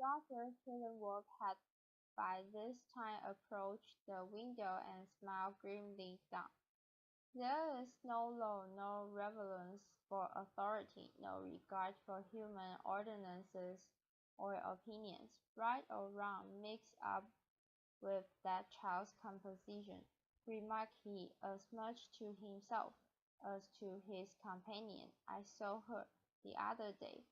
Roger Chillingworth had by this time approached the window and smiled grimly down. There is no law, no reverence for authority, no regard for human ordinances or opinions, right or wrong mixed up with that child's composition, remarked he, as much to himself as to his companion. I saw her, the other day,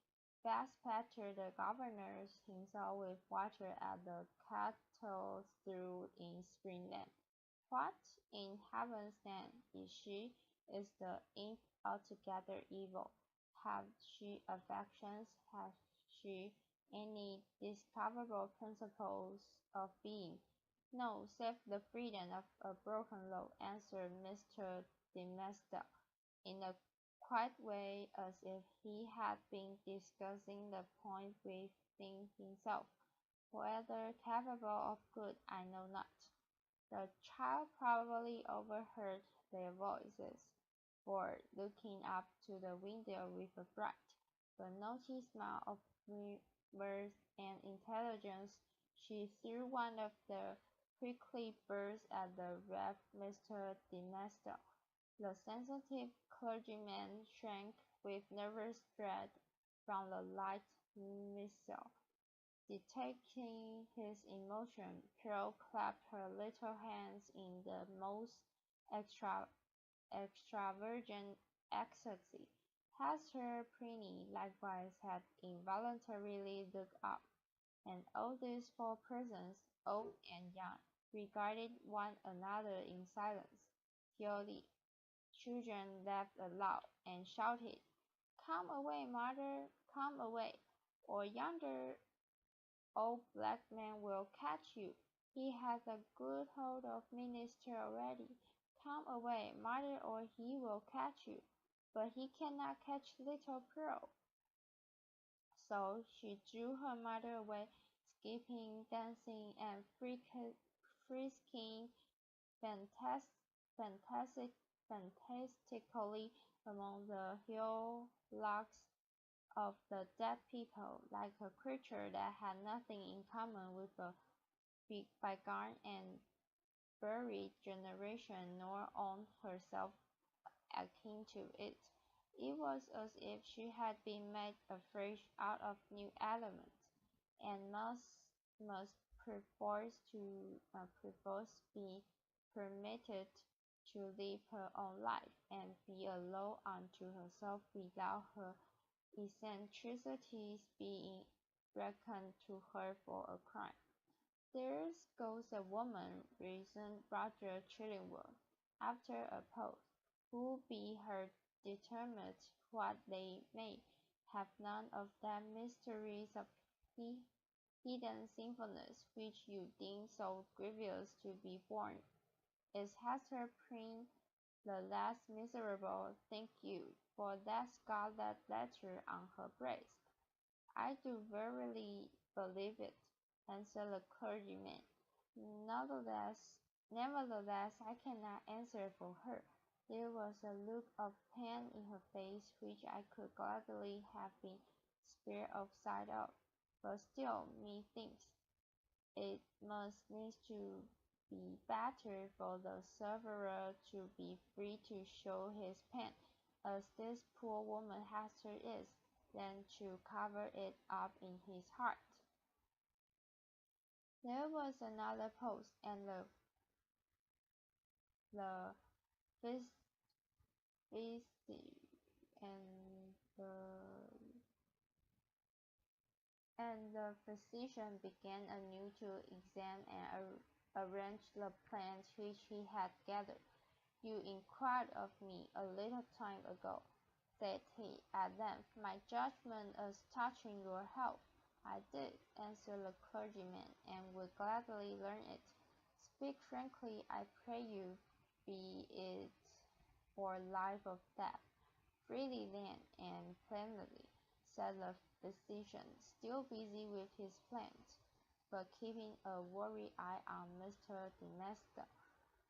bath Peter the governor himself with water at the cattle trough in Springland. What, in heaven's name, is she? Is the imp altogether evil? Have she affections? Has she any discoverable principles of being? No, save the freedom of a broken law, answered Mr. Demestre, in a quiet way, as if he had been discussing the point within himself. Whether capable of good, I know not. The child probably overheard their voices, for, looking up to the window with a bright, but naughty smile of mirth and intelligence, she threw one of the prickly birds at the Rev. Mr. Demestre. The sensitive clergyman shrank with nervous dread from the light missile. Detecting his emotion, Pearl clapped her little hands in the most extravagant ecstasy. Hester Preeney likewise had involuntarily looked up, and all these four persons, old and young, regarded one another in silence, till the children laughed aloud, and shouted, "Come away, mother, come away, or yonder old black man will catch you. He has a good hold of Minister already. Come away, mother, or he will catch you. But he cannot catch little Pearl." So she drew her mother away, skipping, dancing, and frisking fantastically among the hillocks of the dead people, like a creature that had nothing in common with a bygone and buried generation, nor owned herself akin to it. It was as if she had been made afresh out of new elements, and must perforce be permitted to live her own life, and be a law unto herself without her eccentricities being reckoned to her for a crime. "There goes a woman," reasoned Roger Chillingworth, after a pause, "who, be her determined what they may, have none of that mysteries of hidden sinfulness which you deem so grievous to be borne. Is Hester Prynne the less miserable, think you, for that scarlet letter on her breast?" "I do verily believe it," answered the clergyman. "Nevertheless, I cannot answer for her. There was a look of pain in her face which I could gladly have been spared a sight of. But still, methinks, it must needs to be better for the sufferer to be free to show his pain, as this poor woman Hester is, than to cover it up in his heart." There was another pause, and the phys- physi- and the physician began anew to examine and arrange the plans which he had gathered. "You inquired of me a little time ago," said he, at length, "my judgment as touching your health." "I did," answered the clergyman, "and would gladly learn it. Speak frankly, I pray you, be it for life or death." "Freely then, and plainly," said the physician, still busy with his plans, but keeping a wary eye on Mr. Demestre.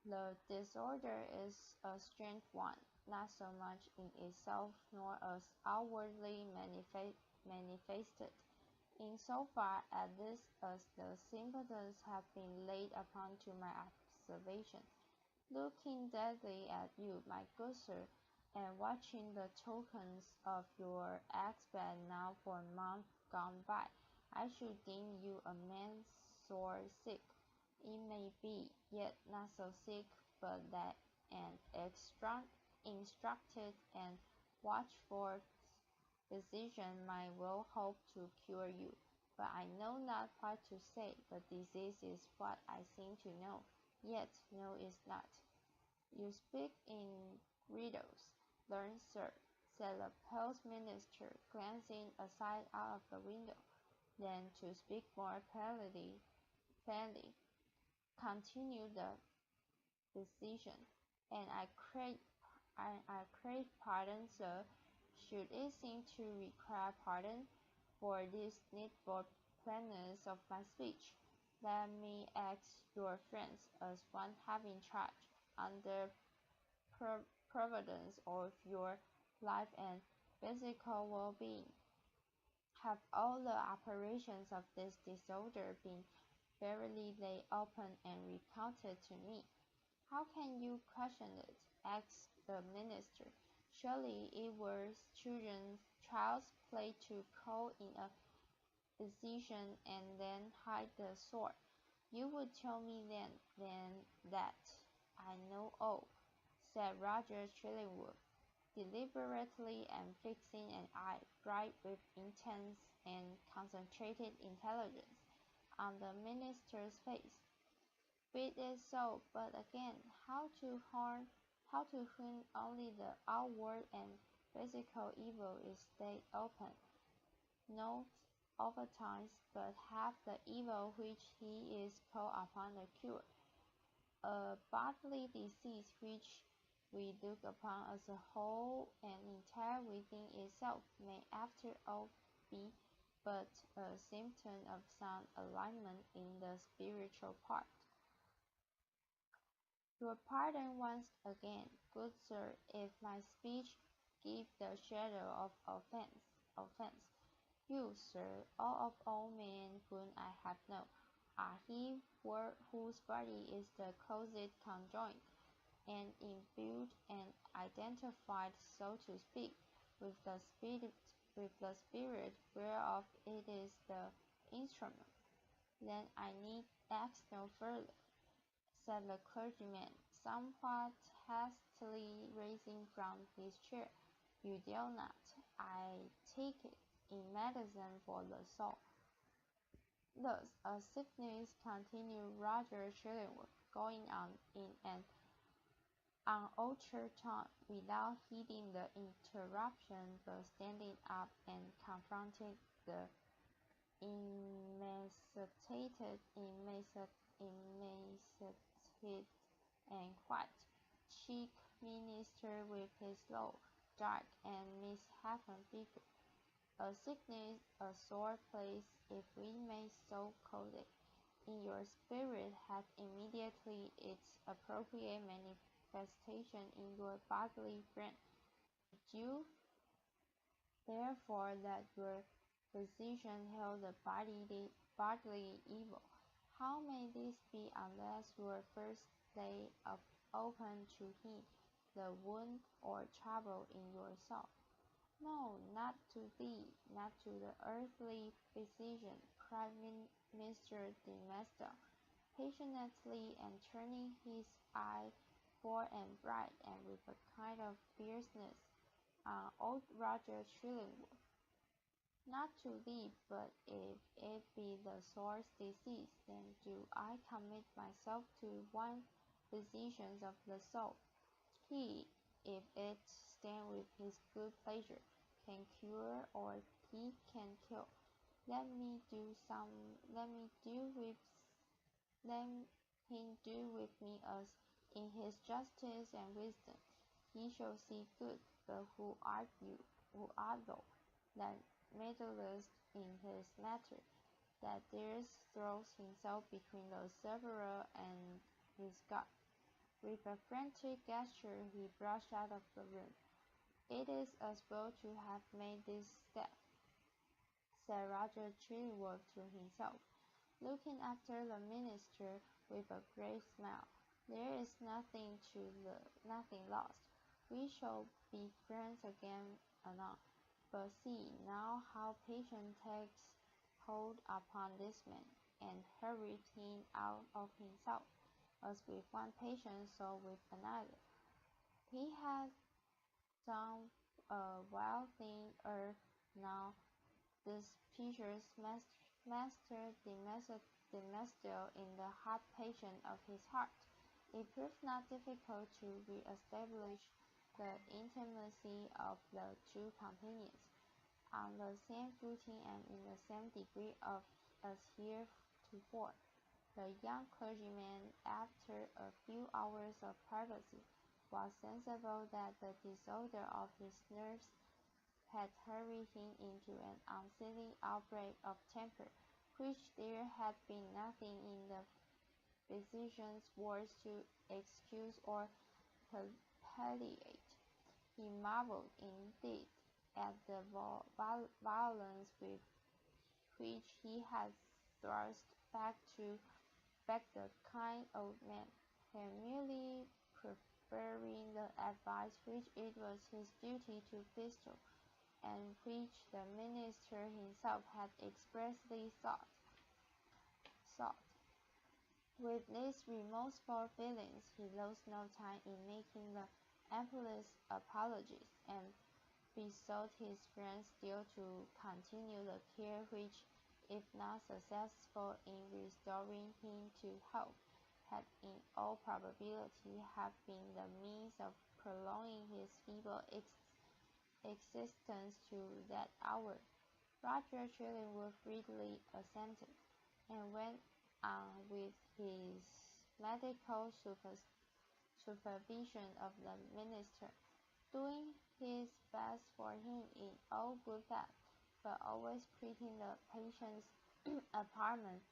"The disorder is a strange one, not so much in itself nor as outwardly manifested, Insofar as this as the symptoms have been laid upon to my observation, looking daily at you, my good sir, and watching the tokens of your aspect now for months gone by, I should deem you a man sore sick. It may be, yet not so sick but that an instructed and watchful physician might well hope to cure you. But I know not what to say. The disease is what I seem to know, yet know is not. You speak in riddles, learned sir, said the postminister, glancing aside out of the window. Then, to speak more plainly, continued the physician, and I crave pardon, sir, should it seem to require pardon, for this needful plainness of my speech. Let me ask your friends, as one having charge, under providence of your life and physical well-being, have all the operations of this disorder been verily laid open and recounted to me? How can you question it? Asked the minister. Surely it were child's play to call in a physician and then hide the sword. You would tell me then that I know all, said Roger Chillingworth, deliberately and fixing an eye bright with intense and concentrated intelligence on the minister's face. Be it so, but again, how to whom only the outward and physical evil is laid open, not oftentimes, but half the evil which he is called upon to cure, a bodily disease which we look upon as a whole and entire within itself, may after all be but a symptom of some alignment in the spiritual part. Your pardon once again, good sir, if my speech give the shadow of offence. You, sir, all men whom I have known, are he whose body is the closet conjoined, and imbued and identified, so to speak, with the spirit whereof it is the instrument. Then I need ask no further, said the clergyman, somewhat hastily rising from his chair. You dare not, I take it, in medicine for the soul. Thus, a sickness, continued Roger Chillingworth, going on in an unaltered tone, without heeding the interruption, but standing up and confronting the emaciated and white-cheeked minister with his low, dark, and misshapen figure. A sickness, a sore place, if we may so call it, in your spirit hath immediately its appropriate manifestation in your bodily frame. Did you therefore let your physician heal the bodily evil? How may this be unless you first lay open to him the wound or trouble in your soul? No, not to thee, not to the earthly physician, cried Mr. de Maistre, passionately, and turning his eye full and bright, and with a kind of fierceness, on old Roger Chillingworth. Not to thee, but if it be the sore's disease, then do I commit myself to one physician of the soul. He, if it stand with his good pleasure, can cure, or he can kill. Let me do some let me do with let him do with me as in his justice and wisdom he shall see good. But who art you, who art thou, that meddlest in his matter, that dares throws himself between the sufferer and his God? With a frantic gesture he brushed out of the room. It is as well to have made this step, said Roger Chillingworth to himself, looking after the minister with a great smile. "There is nothing lost. We shall be friends again anon. But see now how patience takes hold upon this man," and hurried him out of himself, as with one patient so with another. He had done a wild thing ere now. This pictures Master Demestiel in the heart patient of his heart. It proved not difficult to re-establish the intimacy of the two companions, on the same footing and in the same degree as heretofore. The young clergyman, after a few hours of privacy, was sensible that the disorder of his nerves had hurried him into an unseemly outbreak of temper, which there had been nothing in the physician's words to excuse or palliate. He marvelled, indeed, at the violence with which he had thrust back the kind old man, and merely preferring the advice which it was his duty to bestow, and which the minister himself had expressly sought. With these remorseful feelings, he lost no time in making the amplest apologies, and besought his friend still to continue the care which, if not successful in restoring him to health, had in all probability have been the means of prolonging his feeble existence to that hour. Roger Chillingworth readily assented, and went on with his medical supervision of the minister, doing his best for him in all good faith, but always quitting the patient's apartment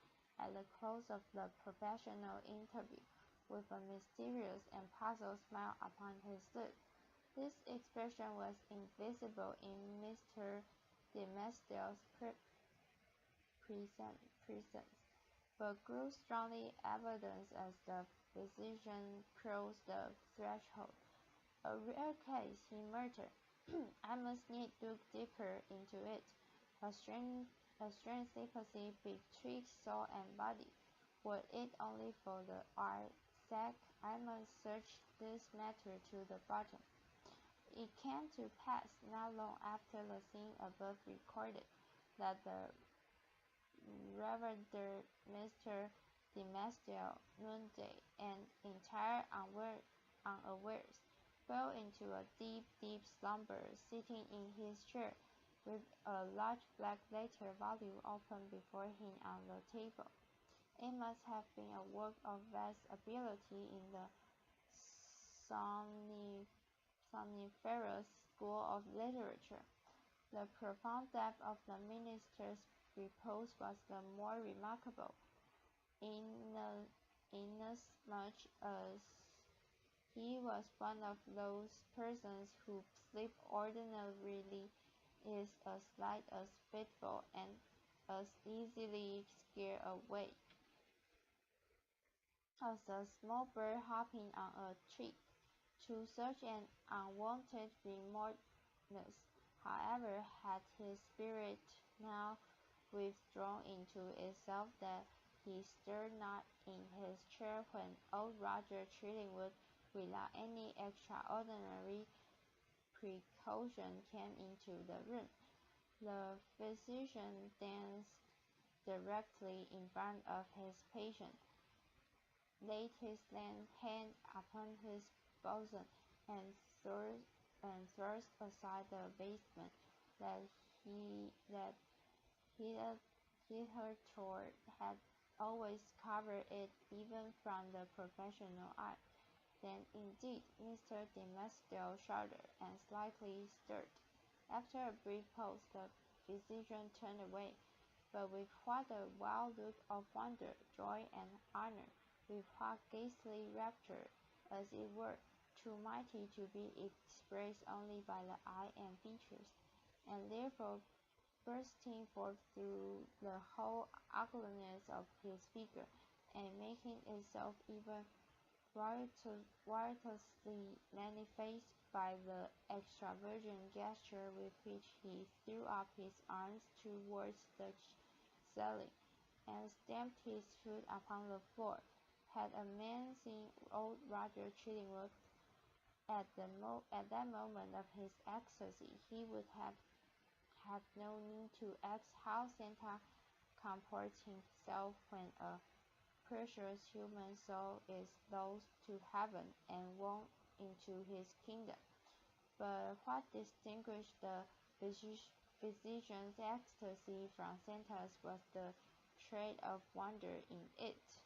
at the close of the professional interview, with a mysterious and puzzled smile upon his lips. This expression was invisible in Mr. Demestiel's presence, but grew strongly evident as the physician crossed the threshold. "A rare case," he muttered. "I must needs look deeper into it. A strange sympathy betwixt soul and body. Were it only for the art's sake, I must search this matter to the bottom." It came to pass, not long after the scene above recorded, that the Reverend Mr. Demestiel, noonday, and entire unawares, fell into a deep slumber, sitting in his chair, with a large black letter volume open before him on the table. It must have been a work of vast ability in the somniferous school of literature. The profound depth of the minister's repose was the more remarkable, inasmuch as he was one of those persons whose sleep ordinarily is as light as fitful, and as easily scared away as a small bird hopping on a twig. To such an unwonted remoteness, however, had his spirit now withdrawn into itself, that he stirred not in his chair when old Roger Chillingworth, without any extraordinary precaution, came into the room. The physician danced directly in front of his patient, laid his hand upon his bosom, and thrust aside the vestment that hitherto had always covered it, even from the professional eye. Then, indeed, Mr. Demestiel shuddered, and slightly stirred. After a brief pause, the physician turned away, but with what a wild look of wonder, joy, and honor! With what ghastly rapture, as it were, too mighty to be expressed only by the eye and features, and therefore bursting forth through the whole ugliness of his figure, and making itself even riotously manifest by the extravagant gesture with which he threw up his arms towards the ceiling, and stamped his foot upon the floor. Had a man seen old Roger Chillingworth at that moment of his ecstasy, he would have had no need to ask how Santa comports himself when a precious human soul is lost to heaven and won into his kingdom. But what distinguished the physician's ecstasy from Santa's was the shade of wonder in it.